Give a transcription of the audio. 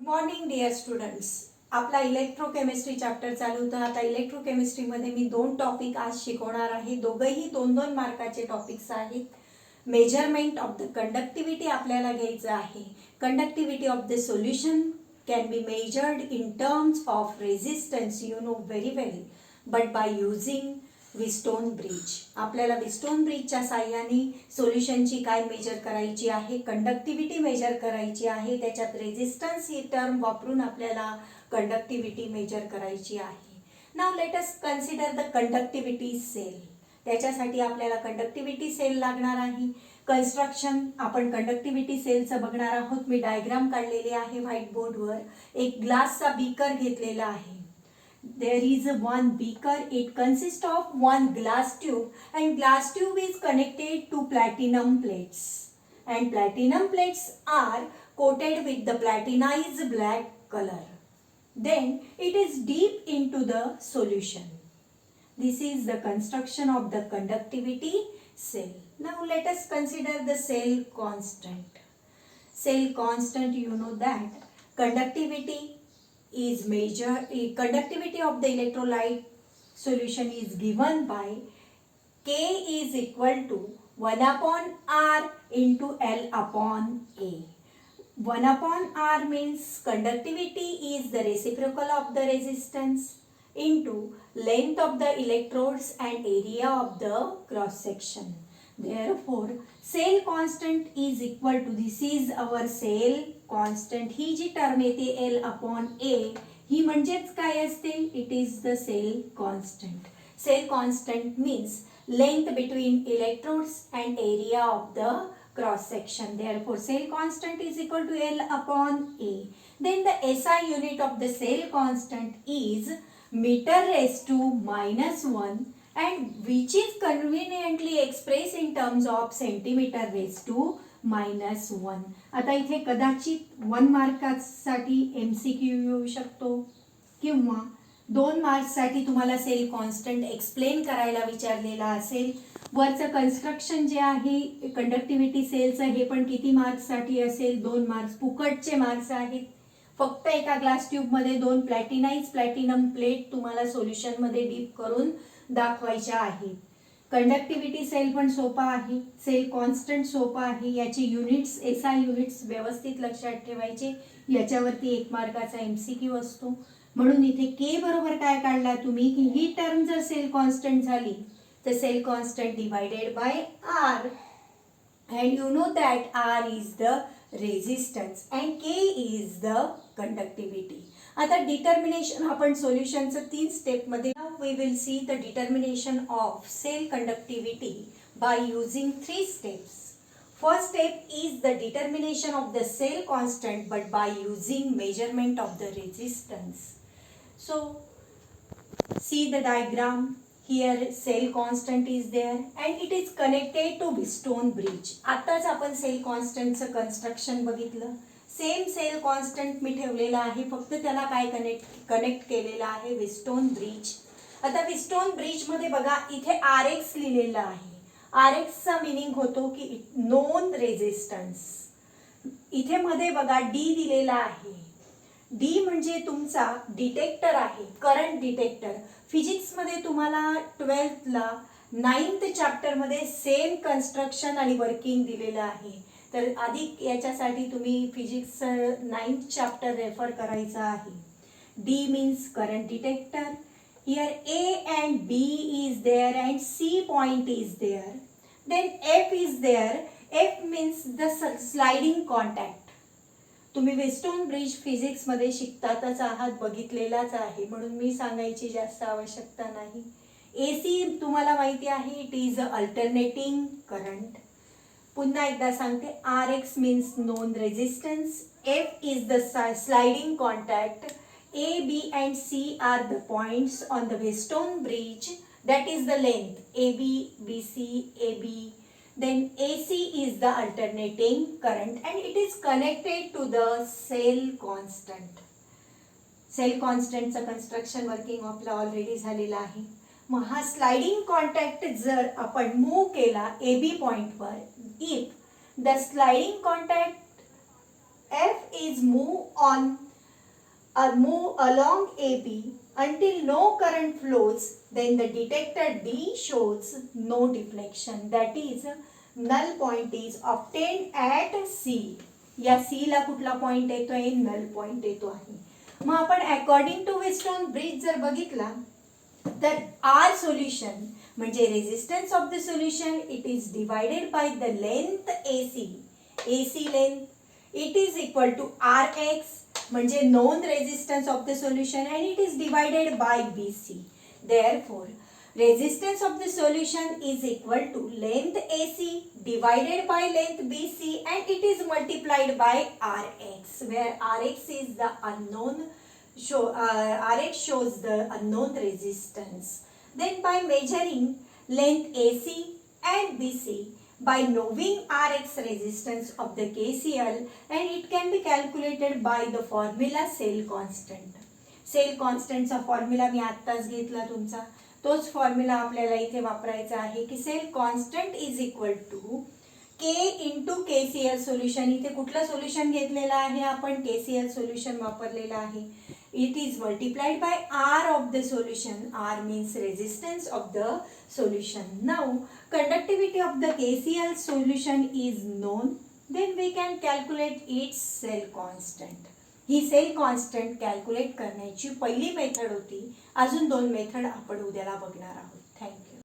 Morning dear students. आपला electrochemistry chapter चालू होता. आता इलेक्ट्रोकेमिस्ट्रीमध्ये मी 2 टॉपिक आज शिकवणार आहे. दोघंही 2-2 मार्काचे टॉपिक्स आहेत. मेजरमेंट ऑफ द कंडक्टिव्हिटी आपल्याला घ्यायचं आहे. Conductivity of the solution can be measured in terms of resistance, you know very well, but by using Wheatstone bridge. आपल्याला विस्टोन ब्रिजच्या साह्याने सोल्युशनची काय मेजर करायची आहे, कंडक्टिव्हिटी मेजर करायची आहे. त्याच्यात रेझिस्टन्स ही टर्म वापरून आपल्याला कंडक्टिव्हिटी मेजर करायची आहे. नाव let us consider the conductivity cell. त्याच्यासाठी आपल्याला कंडक्टिव्हिटी सेल लागणार आहे. कन्स्ट्रक्शन आपण कंडक्टिव्हिटी सेलचं बघणार आहोत. मी डायग्राम काढलेली आहे व्हाईट बोर्डवर. एक ग्लासचा बीकर घेतलेला आहे. There is one beaker. It consists of one glass tube, and glass tube is connected to platinum plates, and platinum plates are coated with the platinized black color. Then it is deep into the solution. This is the construction of the conductivity cell. Now let us consider the cell constant. Cell constant, you know that conductivity is conductivity of the electrolyte solution is given by K is equal to 1 upon R into L upon A. 1 upon R means conductivity is the reciprocal of the resistance into length of the electrodes and area of the cross section. Therefore, cell constant is equal to, this is our cell constant. ही जी term येते L upon A, ही म्हणजेच काय असते? It is the cell constant. Cell constant means length between electrodes and area of the cross section. Therefore, cell constant is equal to L upon A. Then the SI unit of the cell constant is meter raised to -1 and which is conveniently expressed in terms of centimeter raised to -1. आता इथे कदाचित 1 मार्कासाठी MCQ येऊ शकतो किंवा 2 मार्क्ससाठी तुम्हाला sale constant explain करायला विचारलेला असेल. वरचं कन्स्ट्रक्शन जे आहे कंडक्टिव्हिटी सेलचं, हे पण किती मार्क्ससाठी असेल? 2 मार्क्स. फुकटचे मार्क्स आहेत. फक्त एका ग्लास ट्यूबमध्ये 2 प्लॅटिनम प्लेट तुम्हाला सोल्युशनमध्ये डीप करून दाखवायच्या आहेत. कंडक्टिव्हिटी सेल पण सोपा आहे, सेल कॉन्स्टंट सोपा आहे. याची युनिट्स, SI युनिट्स व्यवस्थित लक्षात ठेवायचे. याच्यावरती 1 मार्काचा MCQ असतो. म्हणून इथे K बरोबर काय काढला तुम्ही की ही टर्म जर सेल कॉन्स्टंट झाली तर cell constant divided by R, and you know that R is the resistance and K is the conductivity. आता डिटर्मिनेशन आपण सोल्युशनचं 3 स्टेपमध्ये. We will see the determination of cell conductivity by using 3 steps. First step is the determination of the cell constant but by using measurement of the resistance. So see the diagram. Here cell constant is there and it is connected to Wheatstone bridge. आताच आपण sale कॉन्स्टंटचं construction बघितलं. Same sale constant मी ठेवलेला आहे, फक्त त्याला काय connect केलेलं आहे? Wheatstone bridge. आता Wheatstone ब्रिज मध्ये बघा इथे RX लिहिलेलं आहे. RX चा मीनिंग होतो की नोन रेझिस्टन्स. इथे मध्ये बघा D दिलेला आहे. D म्हणजे तुमचा डिटेक्टर आहे, करंट डिटेक्टर. फिजिक्समध्ये तुम्हाला 12th ला 9th चॅप्टरमध्ये सेम कन्स्ट्रक्शन आणि वर्किंग दिलेलं आहे. तर आधी याच्यासाठी तुम्ही फिजिक्स 9th चॅप्टर रेफर करायचं आहे. D means current detector. Here A and B is there and C point is there. Then F is there. F means the sliding contact. तुम्ही Wheatstone ब्रिज फिजिक्समध्ये शिकतातच आहात, बघितलेलाच आहे, म्हणून मी सांगायची जास्त आवश्यकता नाही. AC तुम्हाला माहिती आहे, इट इज अल्टरनेटिंग करंट. पुन्हा एकदा सांगते, RX means known resistance. F is the sliding contact. A, B and C are the points on the Wheatstone bridge. That is the length AB, BC, AB. Then AC is the alternating current and it is connected to the cell constant. Cell constant चं construction working आपलं already झालेलं आहे. मग हा sliding contact जर आपण move केला AB पॉइंटवर, if the sliding contact F is moved on move along AB until no current flows, then the detector D shows no deflection. That is, null point is obtained at C. या C ला कुठला point येतोय? Null point येतो आहे. मग आपण according to Wheatstone bridge जर बघितला तर आर सोल्युशन म्हणजे resistance of the solution it is divided by the length AC length it is equal to RX म्हणजे known resistance of the solution and it is divided by BC. Therefore, resistance of the solution is equal to length AC divided by length BC and it is multiplied by RX, where RX is the unknown. RX shows the unknown resistance. Then by measuring length AC and BC, by knowing Rx resistance of the KCl, and it can be calculated by the formula cell constant. Cell कॉन्स्टंटचा formula मी आत्ताच घेतला तुमचा, तोच formula आपल्याला इथे वापरायचा आहे की cell constant is equal to K into KCl solution. इथे कुठलं सोल्युशन घेतलेलं आहे आपण? KCl सोल्युशन वापरलेलं आहे. It is multiplied by R of the solution. R means resistance of the solution. Now, conductivity of the KCl solution is known. Then we can calculate its cell constant. He sale constant calculate करण्याची पहिली method होती. अजून 2 method आपण उद्याला बघणार आहोत. Thank you.